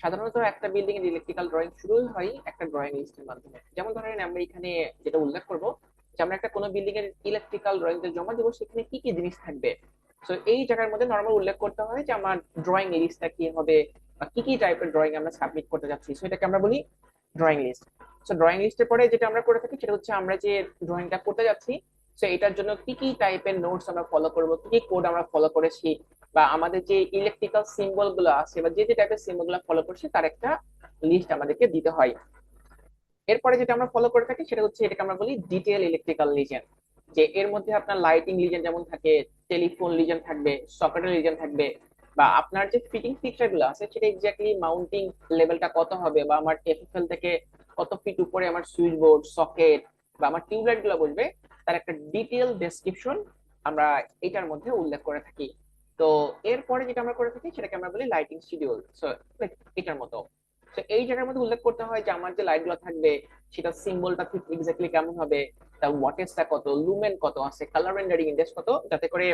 সাধারণত একটা বিল্ডিং এর ইলেকট্রিক্যাল ড্রয়িং শুরু হয় একটা ড্রয়িং লিস্টের মাধ্যমে। যেমন ধরেন আমরা এখানে যেটা উল্লেখ করব যে আমরা একটা কোনো বিল্ডিং এর ইলেকট্রিক্যাল ড্রয়িং জমা দেবো, সেখানে কি কি জিনিস থাকবে। তো এই জায়গার মধ্যে নর্মাল উল্লেখ করতে হয় যে আমার ড্রয়িং লিস্টটা কি হবে বা কি কি টাইপের ড্রয়িং আমরা সাবমিট করতে যাচ্ছি, সেটাকে আমরা বলি ড্রয়িং লিস্ট। তো ড্রয়িং লিস্টের পরে যেটা আমরা করে থাকি সেটা হচ্ছে আমরা যে ড্রয়িংটা করতে যাচ্ছি, তো এটার জন্য কি কি টাইপের নোটস আমরা ফলো করব, কি কি কোড আমরা ফলো করেছি, বা আমাদের যে ইলেকট্রিক্যাল সিম্বল গুলো আছে বা যে যে টাইপের সিম্বল গুলো ফলো করছি তার একটা লিস্ট আমাদেরকে দিতে হয়। এরপরে যেটা আমরা ফলো করে থাকি সেটা হচ্ছে এটাকে আমরা বলি ডিটেল ইলেকট্রিক্যাল লিজেন্ড। যে এর মধ্যে আপনার লাইটিং লিজেন্ড যেমন থাকে, টেলিফোন লিজেন্ড থাকবে, সকেটের লিজেন্ড থাকবে, বা আপনার যে ফিটিং ফিক্সার গুলো আছে সেটা এক্স্যাক্টলি মাউন্টিং লেভেলটা কত হবে, বা আমার এফএফএল থেকে কত ফিট উপরে আমার সুইচ বোর্ড সকেট বা আমার টিউবলাইট গুলো বসবে, তার একটা ডিটেল ডেসক্রিপশন আমরা এটার মধ্যে উল্লেখ করে থাকি। তো এরপরে যেটা আমরা করে থাকি সেটাকে আমরা বলি লাইটিং শিডিউল। সো এটার মতো, তো এই জায়গার মধ্যে উল্লেখ করতে হয় যে আমার যে লাইট গুলো থাকবে সেটা সিম্বলটা ঠিক এক্স্যাক্টলি কেমন হবে, তার ওয়াটেজটা কত, লুমেন কত আছে, কালার রেন্ডারিং ইন্ডেক্স কত, যাতে করে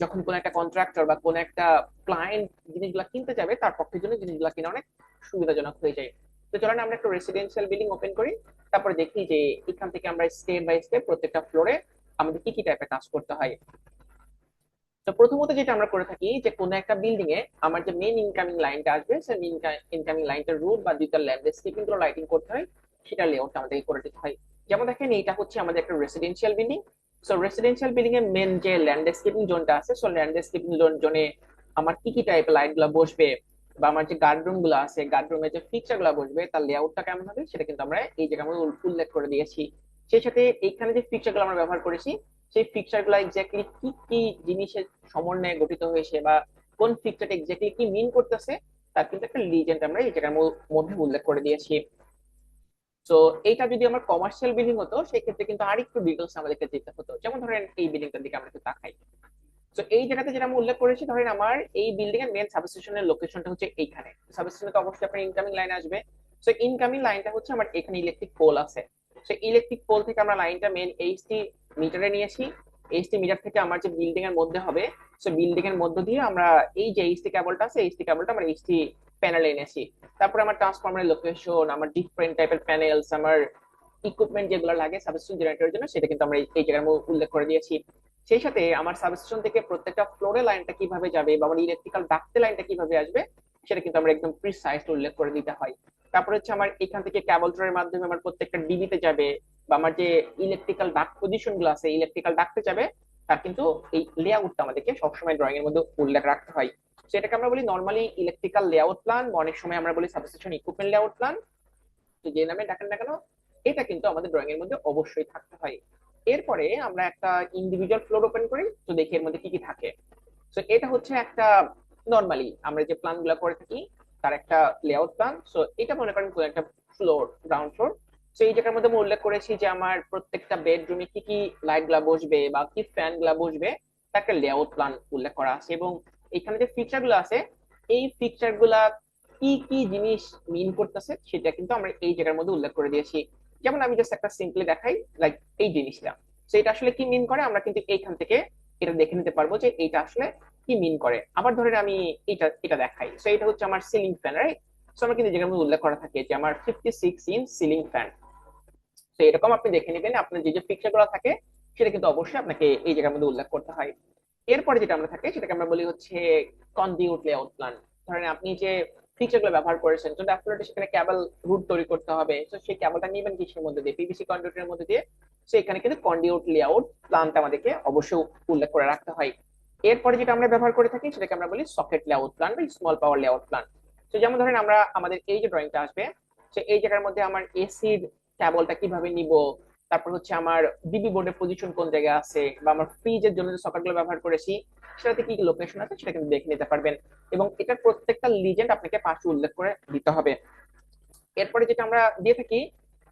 যখন কোন একটা কন্ট্রাক্টর বা কোন একটা ক্লায়েন্ট জিনিসগুলো কিনতে যাবে তার পক্ষের জন্য জিনিসগুলো কিনা অনেক সুবিধাজনক হয়ে যায়। তো চলেন আমরা একটা রেসিডেন্সিয়াল বিল্ডিং ওপেন করি, তারপরে দেখি যে এখান থেকে আমরা স্টেপ বাই স্টেপ প্রত্যেকটা ফ্লোরে আমাদের কি কি টাইপের কাজ করতে হয়। তো প্রথমত যেটা আমরা করে থাকি যে কোন একটা বিল্ডিং এ আমার যে মেইন ইনকামিং লাইনটা আসবে সেই মেইন ইনকামিং লাইনটার রুট বা দুইটা ল্যান্ডস্কেপিং গুলো লাইটিং করতে হয়, সেটা লেআউট আমাদেরকে করে দিতে হয়। যেমন দেখেন এটা হচ্ছে আমাদের একটা residential building. So residential building এর মেন যে ল্যান্ডস্কেপিং জোনটা আছে, সো ল্যান্ডস্কেপিং জোনে আমার কি কি টাইপের লাইট গুলো বসবে, বা আমার যে গার্ড রুম গুলো আছে গার্ড রুমের যে ফিক্সার গুলো বসবে তার লেআউটটা কেমন হবে, সেটা কিন্তু আমরা এই জায়গায় আমরা উল্লেখ করে দিয়েছি। সেই সাথে এইখানে যে ফিক্সার গুলো আমরা ব্যবহার করেছি সেই ফিক্সার গুলো এক্স্যাক্টলি কি কি জিনিসের সমন্বয়ে গঠিত হয়েছে বা কোন ফিক্সারটা এক্স্যাক্টলি কি মিন করতেছে, তার কিন্তু একটা লিজেন্ড আমরা এই জায়গার মধ্যে উল্লেখ করে দিয়েছি। তো এইটা যদি আমার কমার্শিয়াল বিল্ডিং হতো সেই ক্ষেত্রে কিন্তু আরেকটু ডিটেলস আমাদেরকে দিতে হতো। যেমন ধরেন এই বিল্ডিংটার দিকে আমরা একটু তাকাই। তো এই জায়গাতে যেটা আমি উল্লেখ করেছি, ধরেন আমার এই বিল্ডিং এর মেন সাবস্টেশনের লোকেশনটা হচ্ছে এইখানে। সাবস্টেশনে তো অবশ্যই আপনার ইনকামিং লাইন আসবে। তো ইনকামিং লাইনটা হচ্ছে আমার এখানে ইলেকট্রিক পোল আছে। তো ইলেকট্রিক পোল থেকে আমরা লাইনটা মেন এইচটি মিটারে নিয়েছি। এইচটি মিটার থেকে আমার যে বিল্ডিং এর মধ্যে হবে, সো বিল্ডিং এর মধ্য দিয়ে আমরা এই যে এইচটি কেবলটা আছে এইচটি কেবলটা আমরা এইচটি প্যানেলে এনেছি। তারপরে আমার ট্রান্সফরমারের লোকেশন, আমার ডিফারেন্ট টাইপের প্যানেলস, আমার ইকুইপমেন্ট যেগুলো লাগে সাবস্টেশন জেনারেটরের জন্য সেটা কিন্তু আমরা এই জায়গার মধ্যে উল্লেখ করে দিয়েছি। সেই সাথে আমার সাবস্টেশন থেকে প্রত্যেকটা ফ্লোরে লাইনটা কিভাবে যাবে বা আমার ইলেকট্রিক্যাল ডাক্টে লাইনটা কিভাবে আসবে সেটা কিন্তু আমরা একদম প্রিসাইজ উল্লেখ করে দিতে হয়। তারপর হচ্ছে আমার এখান থেকে ক্যাবল ট্রের মাধ্যমে আমার প্রত্যেকটা ডিবিতে যাবে, বা আমার যে ইলেকট্রিক্যাল ডাক্ট পজিশন গুলো আছে ইলেকট্রিক্যাল ডাক্টে যাবে, তার কিন্তু এই লেআউটটা আমাদেরকে সবসময় ড্রয়িং এর মধ্যে উল্লেখ রাখতে হয়। সেটাকে আমরা বলি নর্মালি ইলেকট্রিক্যাল লেআউট প্ল্যান, বা অনেক সময় আমরা বলি সাবস্টেশন ইকুইপমেন্ট লেআউট প্ল্যান। তো যে নামে ডাকেন না কেন এটা কিন্তু আমাদের ড্রয়িং এর মধ্যে অবশ্যই থাকতে হয়। এরপরে আমরা একটা ইন্ডিভিজুয়াল ফ্লোর ওপেন করি, তো দেখি এর মধ্যে কি কি থাকে। তো এটা হচ্ছে একটা নর্মালি আমরা যে প্ল্যান গুলো করে থাকি তার একটা লেআউট প্ল্যান। সো এটা মনে করেন কোনো একটা ফ্লোর, গ্রাউন্ড ফ্লোর। তো এই জায়গার মধ্যে আমি উল্লেখ করেছি যে আমার প্রত্যেকটা বেডরুমে কি কি লাইট গুলা বসবে বা কি ফ্যান গুলা বসবে, তার একটা লেআউট প্ল্যান উল্লেখ করা আছে। এবং এখানে যে ফিচার গুলো আছে এই ফিচার গুলা কি কি জিনিস মিন করতেছে সেটা কিন্তু আমরা এই জায়গার মধ্যে উল্লেখ করে দিয়েছি। যেমন আমি জাস্ট একটা সিম্পলি দেখাই, লাইক এই জিনিসটা, তো এটা আসলে কি মিন করে আমরা কিন্তু এইখান থেকে এটা দেখে নিতে পারবো যে এটা আসলে কি মিন করে। আবার ধরেন আমি এটা এটা দেখাই, তো এটা হচ্ছে আমার সিলিং ফ্যান, রাইট? তো আমরা কিন্তু যেখানে উল্লেখ করা থাকে যে আমার 56 ইঞ্চ সিলিং ফ্যান। তো এরকম আপনি দেখে নেবেন আপনার যে যে ফিচার গুলো থাকে সেটা কিন্তু অবশ্যই আপনাকে এই জায়গার মধ্যে উল্লেখ করতে হয়। এরপরে যেটা আমরা থাকে সেটাকে আমরা বলি হচ্ছে কনডিউট লেআউট প্ল্যান। ধরেন আপনি যে ফিচার গুলো ব্যবহার করেছেন, যদি আপনার সেখানে ক্যাবল রুট তৈরি করতে হবে, তো সেই ক্যাবলটা নেবেন কিসের মধ্যে দিয়ে, পিভিসি কন্ডিউটের মধ্যে দিয়ে। তো এখানে কিন্তু কন্ডিউট লেআউট প্ল্যানটা আমাদেরকে অবশ্যই উল্লেখ করে রাখতে হয়। এরপরে যেটা আমরা ব্যবহার করে থাকি সেটাকে আমরা বলি সকেট লেআউট প্ল্যান বা স্মল পাওয়ার লেআউট প্ল্যান। তো যেমন ধরেন আমরা আমাদের এই যে ড্রয়িংটা আসবে, তো এই জায়গার মধ্যে আমার এসির কেবলটা কিভাবে নিব, তারপর হচ্ছে আমার ডিবি বোর্ডের পজিশন কোন জায়গায় আছে, বা আমার ফ্রিজের জন্য যে সকেটগুলো ব্যবহার করেছি সেটাতে কি কি লোকেশন আছে সেটা কিন্তু দেখে নিতে পারবেন। এবং এটার প্রত্যেকটা লিজেন্ড আপনাকে পাশে উল্লেখ করে দিতে হবে। এরপরে যেটা আমরা দিয়ে থাকি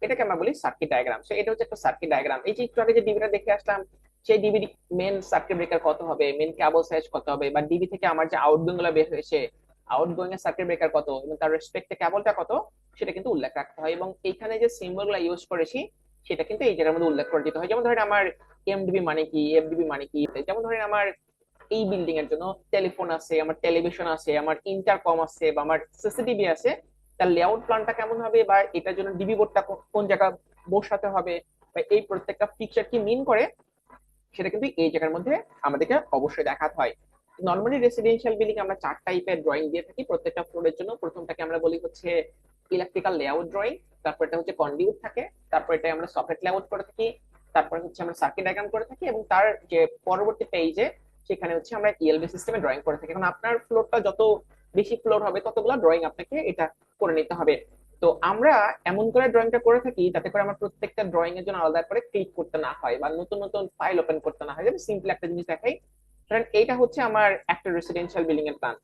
এটাকে আমরা বলি সার্কিট ডায়াগ্রাম। সো এটা হচ্ছে একটা সার্কিট ডায়াগ্রাম। এই যে একটু আগে যে ডিবিটা দেখে আসলাম, সেই ডিবির মেন সার্কিট ব্রেকার কত হবে, মেন কেবল সাইজ কত হবে, বা ডিবি থেকে আমার যে আউটগোয়িং গুলো বের হয়েছে আউটগোয়িং এর সার্কিট ব্রেকার কত এবং তার রেসপেক্টে কেবলটা কত, সেটা কিন্তু উল্লেখ রাখতে হয়। এবং এইখানে যে সিম্বল গুলো ইউজ করেছি সেটা কিন্তু এই জায়গার মধ্যে উল্লেখ করে দিতে হয়। যেমন ধরেন আমার এমডিবি মানে কি, এফডিবি মানে কি। যেমন ধরেন আমার এই বিল্ডিং এর জন্য টেলিফোন আছে, আমার টেলিভিশন আছে, আমার ইন্টারকম আছে, বা আমার সিসিটিভি আছে, তার লেআউট প্ল্যানটা কেমন হবে, বা এটার জন্য ডিবি বোর্ডটা কোন জায়গা বসাতে হবে, বা এই প্রত্যেকটা ফিচার কি মিন করে, সেটা কিন্তু এই জায়গার মধ্যে আমাদেরকে অবশ্যই দেখাতে হয়। নর্মালি রেসিডেন্সিয়াল বিল্ডিং আমরা 4 টাইপের ড্রয়িং দিয়ে থাকি প্রত্যেকটা ফ্লোরের জন্য। প্রথমটাকে আমরা বলি হচ্ছে ইলেকট্রিক্যাল লেআউট ড্রয়িং, তারপর এটা হচ্ছে কন্ডিউট থাকে, তারপর এটা আমরা সকেট লেআউট করে থাকি, তারপর হচ্ছে আমরা সার্কিট ডায়াগ্রাম করে থাকি, এবং তার যে পরবর্তী পেজে সেখানে হচ্ছে আমরা ইএলবি সিস্টেমে ড্রয়িং করে থাকি। এখন আপনার ফ্লোরটা যত বেশি ফ্লোর হবে ততগুলো ড্রয়িং আপনাকে এটা করে নিতে হবে। তো আমরা এমন করে ড্রয়িংটা করে থাকি যাতে করে আমার প্রত্যেকটা ড্রয়িং এর জন্য আলাদা করে ক্লিক করতে না হয়, বা নতুন নতুন ফাইল ওপেন করতে না হয়। যেমন সিম্পল একটা জিনিস দেখাই, কারণ এইটা হচ্ছে আমার একটা রেসিডেন্সিয়াল বিল্ডিং এর প্ল্যান।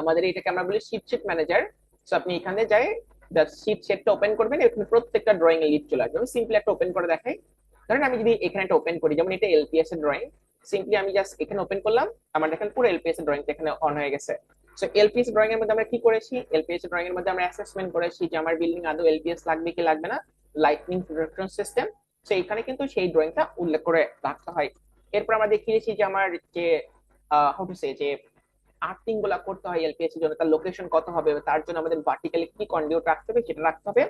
আমাদের এটাকে আমরা বলি শিট ম্যানেজার। তো আপনি এখানে যাই শিটটা ওপেন করবেন, এখানে প্রত্যেকটা ড্রয়িং এর লিস্ট চলে আসবে। আমি সিম্পলি একটা ওপেন করে দেখাই। ধরেন আমি যদি এখানে একটা ওপেন করি, যেমন এটা এলপিএস এর ড্রয়িং, সিম্পলি আমি জাস্ট এখানে ওপেন করলাম, আমার দেখেন পুরো এলপিএস এর ড্রয়িং এখানে অন হয়ে গেছে। সো এলপিএস ড্রয়িং এর মধ্যে আমরা কি করেছি, এলপিএস ড্রয়িং এর মধ্যে আমরা অ্যাসেসমেন্ট করেছি যে আমার বিল্ডিং আদৌ এলপিএস লাগবে কি লাগবে না, লাইটনিং প্রোটেকশন সিস্টেম। সো এখানে কিন্তু সেই ড্রয়িংটা উল্লেখ করে রাখতে হয়। এরপর আমরা দেখিয়েছি যে আমার যে হাউ টু সে যে আর্থিং গুলা করতে হয় এলপিএস এর জন্য, তার লোকেশন কত হবে, তার জন্য আমাদের ভার্টিক্যালি কি কন্ডিউট রাখতে হবে সেটা রাখতে হবে।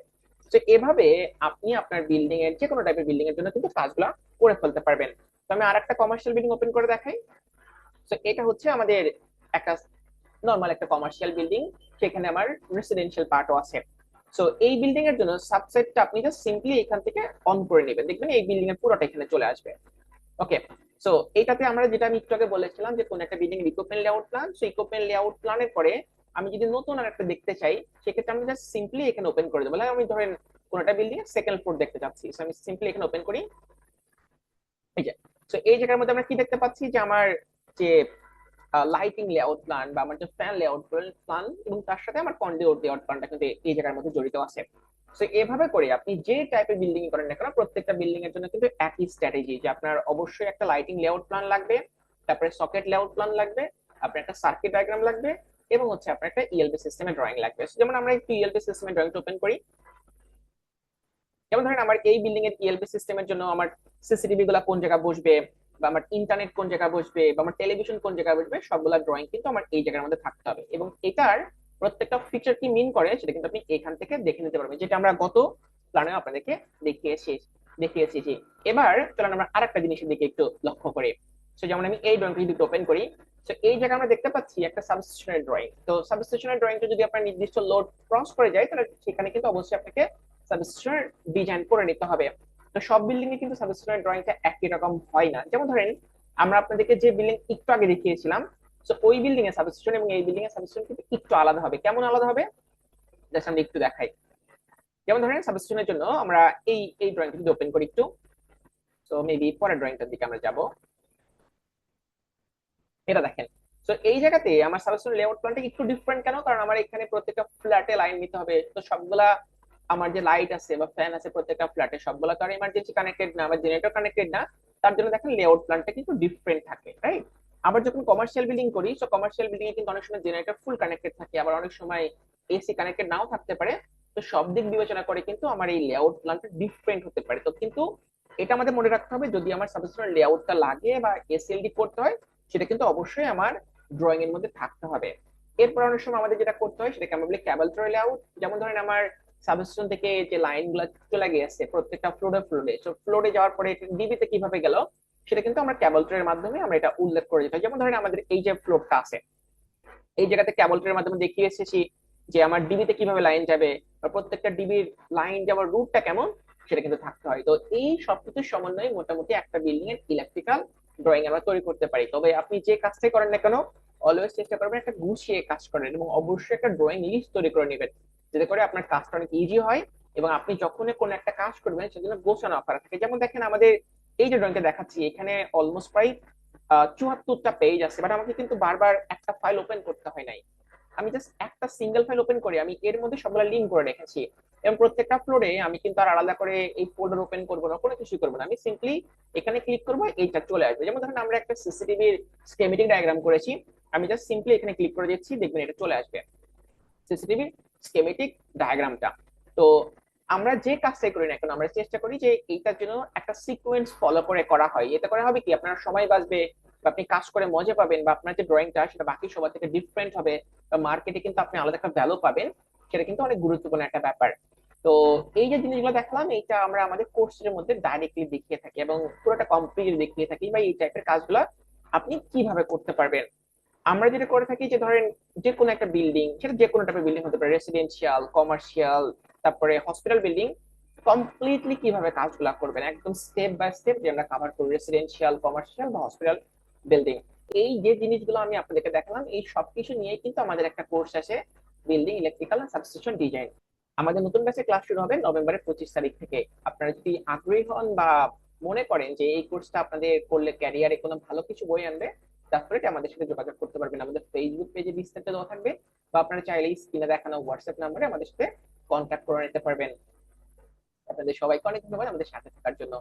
তো এভাবে আপনি আপনার বিল্ডিং এর যে কোনো টাইপের বিল্ডিং এর জন্য কিন্তু কাজগুলা করে ফেলতে পারবেন। তো আমি আর একটা কমার্শিয়াল বিল্ডিং ওপেন করে দেখাই। তো এটা হচ্ছে আমাদের একটা নর্মাল একটা কমার্শিয়াল বিল্ডিং, সেখানে আমার রেসিডেন্সিয়াল পার্টও আছে। সো এই বিল্ডিং এর জন্য সাবসেটটা আপনি জাস্ট সিম্পলি এখান থেকে অন করে নেবেন, দেখবেন এই বিল্ডিং এর পুরোটা এখানে চলে আসবে। ওকে। সো এটাতে আমরা যেটা আমি একটু আগে বলেছিলাম যে কোন একটা building equipment layout plan, so equipment layout প্ল্যানের পরে আমি যদি নতুন আর একটা দেখতে চাই, সেক্ষেত্রে আমি জাস্ট সিম্পলি এখানে ওপেন করে দেবো। আমি ধরেন কোন একটা বিল্ডিং এর সেকেন্ড ফ্লোর দেখতে চাচ্ছি, সো আমি সিম্পলি এখানে ওপেন করি। এই যে, সো এই জায়গার মধ্যে আমরা কি দেখতে পাচ্ছি যে আমার যে লাইটিং লেআউট প্ল্যান, বা আমার যে ফ্যান লেআউট প্ল্যান, এবং তার সাথে আমার কন্ডিউট লেআউট প্ল্যানটা কিন্তু এই জায়গার মধ্যে জড়িত আছে। তো এভাবে করে আপনি যে টাইপের বিল্ডিং করেন না কেন, প্রত্যেকটা বিল্ডিং এর জন্য কিন্তু একই স্ট্র্যাটেজি, যে আপনার অবশ্যই একটা লাইটিং লেআউট প্ল্যান লাগবে, তারপরে সকেট লেআউট প্ল্যান লাগবে, আপনার একটা সার্কিট ডায়াগ্রাম লাগবে, এবং হচ্ছে আপনার একটা ইএলবি সিস্টেমের ড্রয়িং লাগবে। যেমন আমরা একটু ইএলবি সিস্টেমের ড্রয়িংটা ওপেন করি। যেমন ধরেন আমার এই বিল্ডিং এর ইএলবি সিস্টেমের জন্য আমার সিসিটিভি গুলা কোন জায়গায় বসবে, বা আমার ইন্টারনেট কোন জায়গায় বসবে, বা আমার টেলিভিশন কোন জায়গায় বসবে, সবগুলা ড্রয়িং কিন্তু আমার এই জায়গার মধ্যে থাকতে হবে। এবং এটার প্রত্যেকটা ফিচার কি মিন করে সেটা কিন্তু আপনি এখান থেকে দেখে নিতে পারবেন, যেটা আমরা গত প্ল্যানে আপনাদেরকে দেখিয়েছি দেখিয়েছি জি। এবার চলেন আমরা আরেকটা জিনিসের দিকে একটু লক্ষ্য করি। তো যেমন আমি এই ড্রয়িংটা যদি ওপেন করি, তো এই জায়গায় আমরা দেখতে পাচ্ছি একটা সাবস্টেশনের ড্রয়িং। তো সাবস্টেশনের ড্রয়িংটা যদি আপনার নির্দিষ্ট লোড ক্রস করে যায়, তাহলে সেখানে কিন্তু অবশ্যই আপনাকে সাবস্টেশনের ডিজাইন করে নিতে হবে। তো সব বিল্ডিং এ কিন্তু সাবস্টেশনের ড্রয়িংটা একই রকম হয় না। যেমন ধরেন আমরা আপনাদেরকে যে বিল্ডিং একটু আগে দেখিয়েছিলাম, তো ওই বিল্ডিং এর সাবস্টেশন এবং এই বিল্ডিং এর সাবস্টেশন কিন্তু একটু আলাদা হবে। কেমন আলাদা হবে, জাস্ট আমি একটু দেখাই। যেমন ধরেন সাবস্টেশনের জন্য আমরা এই এই ড্রয়িংটা যদি ওপেন করি একটু, তো মেবি পরের ড্রয়িংটার দিকে আমরা যাব। এটা দেখেন। তো এই জায়গাতে আমার সাবস্টেশন লেআউট প্ল্যানটা একটু ডিফারেন্ট কেন, কারণ আমার এখানে প্রত্যেকটা ফ্ল্যাটে লাইন নিতে হবে। তো সবগুলা আমার যে লাইট আছে বা ফ্যান আছে প্রত্যেকটা ফ্ল্যাটে সবগুলা তো আর ইমার্জেন্সি কানেক্টেড না বা জেনারেটর কানেক্টেড না। তার জন্য দেখেন লেআউট প্ল্যানটা কিন্তু ডিফারেন্ট থাকে, রাইট? আবার যখন কমার্শিয়াল বিল্ডিং করি, তো কমার্শিয়াল বিল্ডিং এ কিন্তু অনেক সময় জেনারেটর ফুল কানেক্টেড থাকে, আবার অনেক সময় এসি কানেক্টেড নাও থাকতে পারে। তো সব দিক বিবেচনা করে কিন্তু আমার এই লেআউট প্ল্যানটা ডিফারেন্ট হতে পারে। তো কিন্তু এটা আমাদের মনে রাখতে হবে, যদি আমার সাবস্টেশনের লেআউটটা লাগে বা এসএলডি করতে হয়, সেটা কিন্তু অবশ্যই আমার ড্রয়িং এর মধ্যে থাকতে হবে। এরপর অনেক সময় আমাদের যেটা করতে হয় সেটাকে আমরা বলি ক্যাবেল ট্রে লেআউট। যেমন ধরেন আমার সাবস্টেশন থেকে যে লাইন গুলো চলে গিয়েছে প্রত্যেকটা ফ্লোরে, তো ফ্লোরে যাওয়ার পরে ডিবিতে কিভাবে গেল, সেটা কিন্তু আমরা ক্যাবল ট্রের মাধ্যমে আমরা এটা উল্লেখ করে দিতে হয়। যেমন ধরেন আমাদের এই যে ফ্লোরটা আছে, এই জায়গাতে ক্যাবল ট্রের মাধ্যমে দেখিয়ে এসেছি যে আমার ডিবিতে কিভাবে লাইন যাবে, বা প্রত্যেকটা ডিবির লাইন যাওয়ার রুটটা কেমন, সেটা কিন্তু থাকতে হয়। তো এই সবকিছুর সমন্বয়ে মোটামুটি একটা বিল্ডিং এর ইলেকট্রিক্যাল ড্রয়িং আমরা তৈরি করতে পারি। তবে আপনি যে কাজটাই করেন না কেন, অলওয়েজ চেষ্টা করবেন একটা গুছিয়ে কাজ করেন, এবং অবশ্যই একটা ড্রয়িং লিস্ট তৈরি করে নেবেন, যাতে করে আপনার কাজটা অনেক ইজি হয়, এবং আপনি যখন কোন একটা কাজ করবেন সেজন্য গোছানো করা থাকে। যেমন দেখেন আমাদের এই যে ড্রয়িংটা দেখাচ্ছি, এখানে অলমোস্ট প্রায় 74টা পেজ আছে, বাট আমাকে কিন্তু বারবার একটা ফাইল ওপেন করতে হয় নাই। আমি জাস্ট একটা সিঙ্গেল ফাইল ওপেন করে আমি এর মধ্যে সবগুলো লিঙ্ক করে রেখেছি, এবং প্রত্যেকটা ফ্লোরে আমি কিন্তু আর আলাদা করে এই ফোল্ডার ওপেন করবো না, কোনো কিছু করবো না। আমি সিম্পলি এখানে ক্লিক করবো, এইটা চলে আসবে। যেমন ধরেন আমরা একটা সিসিটিভির স্কেমেটিক ডায়াগ্রাম করেছি, আমি জাস্ট সিম্পলি এখানে ক্লিক করে দিচ্ছি, দেখবেন এটা চলে আসবে সিসিটিভির স্কেমেটিক ডায়াগ্রামটা। তো আমরা যে কাজটাই করি না এখন, আমরা চেষ্টা করি যে এইটার জন্য একটা সিকোয়েন্স ফলো করে করা হয়। এতে করে হবে কি, আপনার সময় বাঁচবে, বা আপনি কাজ করে মজা পাবেন, বা আপনার যে ড্রয়িংটা সেটা বাকি সবার থেকে ডিফারেন্ট হবে, বা মার্কেটে কিন্তু আপনি আলাদা একটা ভ্যালু পাবেন, সেটা কিন্তু অনেক গুরুত্বপূর্ণ একটা ব্যাপার। তো এই যে জিনিসগুলো দেখলাম, এইটা আমরা আমাদের কোর্সের মধ্যে ডাইরেক্টলি দেখিয়ে থাকি এবং পুরোটা কমপ্লিট দেখিয়ে থাকি, বা এই টাইপের কাজগুলো আপনি কিভাবে করতে পারবেন। আমরা যেটা করে থাকি যে ধরেন যে কোনো একটা বিল্ডিং, সেটা যে কোনো টাইপের বিল্ডিং হতে পারে, রেসিডেন্সিয়াল, কমার্শিয়াল, তারপরে হসপিটাল বিল্ডিং, কমপ্লিটলি কিভাবে কাজগুলো করবেন একদম স্টেপ বাই স্টেপ যে আমরা কভার করি রেসিডেন্সিয়াল, কমার্শিয়াল বা হসপিটাল বিল্ডিং। এই যে জিনিসগুলো আমি আপনাদেরকে দেখালাম, এই সবকিছু নিয়ে কিন্তু আমাদের একটা কোর্স আছে, building electrical and substation design. আমাদের নতুন ব্যাচে ক্লাস শুরু হবে নভেম্বরের 25 তারিখ থেকে। আপনারা যদি আগ্রহী হন বা মনে করেন যে এই কোর্সটা আপনাদের করলে ক্যারিয়ারে কোনো ভালো কিছু বই আনবে, তারপরে আমাদের সাথে যোগাযোগ করতে পারবেন, আমাদের ফেসবুক পেজে বিস্তারিত দেওয়া থাকবে, বা আপনারা চাইলে স্ক্রিনে দেখানো হোয়াটসঅ্যাপ নাম্বারে আমাদের সাথে কন্ট্যাক্ট করে নিতে পারবেন। আপনাদের সবাইকে অনেক ধন্যবাদ আমাদের সাথে থাকার জন্য।